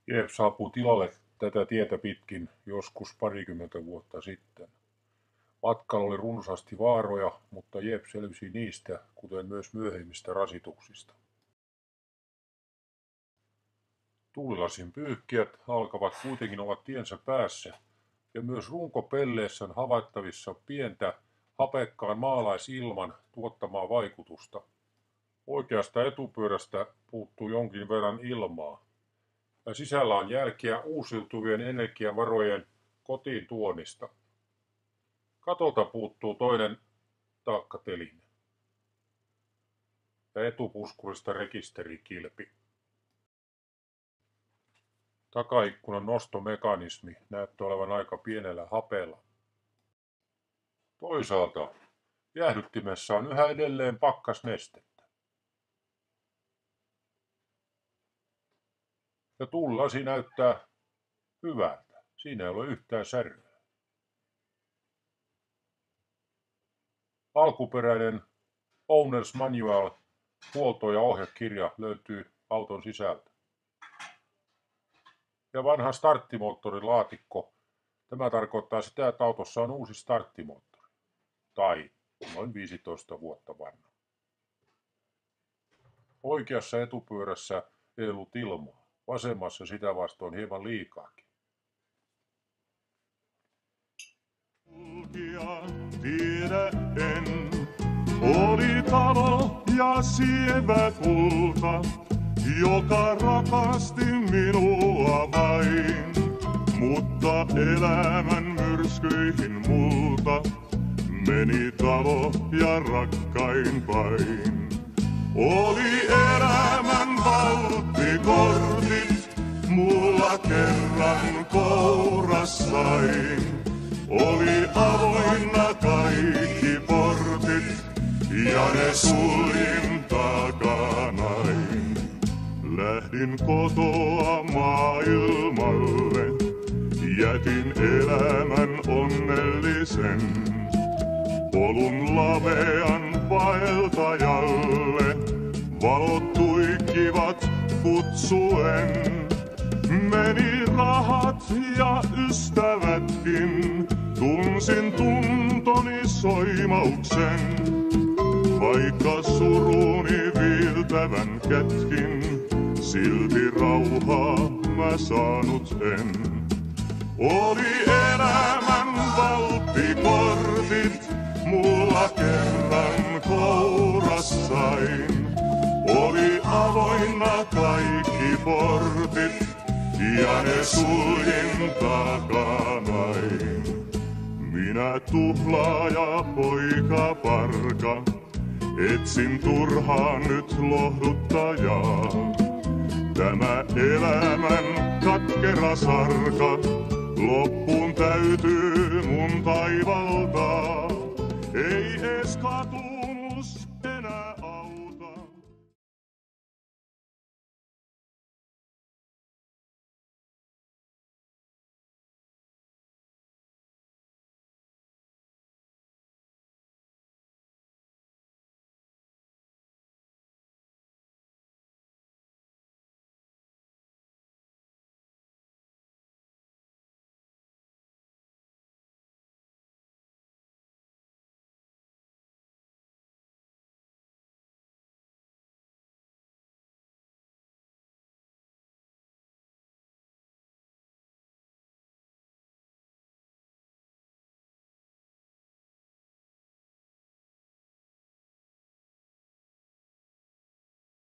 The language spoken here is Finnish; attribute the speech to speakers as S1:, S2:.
S1: Jeep saapui tilalle tätä tietä pitkin joskus parikymmentä vuotta sitten. Matkalla oli runsaasti vaaroja, mutta Jeep selvisi niistä, kuten myös myöhemmistä rasituksista. Tuulilasin pyyhkijät alkavat kuitenkin olla tiensä päässä, ja myös runkopelleissä on havaittavissa pientä hapekkaan maalaisilman tuottamaa vaikutusta. Oikeasta etupyörästä puuttuu jonkin verran ilmaa, ja sisällä on jälkiä uusiutuvien energiavarojen kotiin tuonnista. Katolta puuttuu toinen taakkateline ja etupuskurista rekisterikilpi. Takaikkunan nostomekanismi näyttää olevan aika pienellä hapella. Toisaalta jäähdyttimessä on yhä edelleen pakkasnestettä. Ja tuulilasi näyttää hyvältä. Siinä ei ole yhtään säröä. Alkuperäinen Owner's Manual huolto- ja ohjekirja löytyy auton sisältä. Ja vanha starttimoottorilaatikko. Tämä tarkoittaa sitä, että autossa on uusi starttimoottori. Tai noin 15 vuotta vanha. Oikeassa etupyörässä ei ollut ilmaa. Vasemmassa sitä vastoin hieman liikaakin.
S2: Tiedä en, oli talo ja sievä kulta, joka rakasti minua vain. Mutta elämän myrskyihin multa meni talo ja rakkain päin. Oli elämän valttikortit mulla kerran kourassain. Oli avoinna kaikki portit ja ne suljin takanain. Lähdin kotoa maailmalle, jätin elämän onnellisen. Polun lavean vaeltajalle, valot tuikkivat kutsuen. Meni rahat ja ystävätkin, tunsin tuntoni soimauksen. Vaikka suruni viiltävän kätkin, silti rauhaa mä saanut en. Oli elämän valttikortit mulla kerran kourassain. Oli avoinna kaikki portit ja ne suljin takanain. Minä tuhlaaja poika parka, etsin turhaan nyt lohduttajaa. Tämä elämän katkera sarka, loppuun täytyy mun taivaltaa.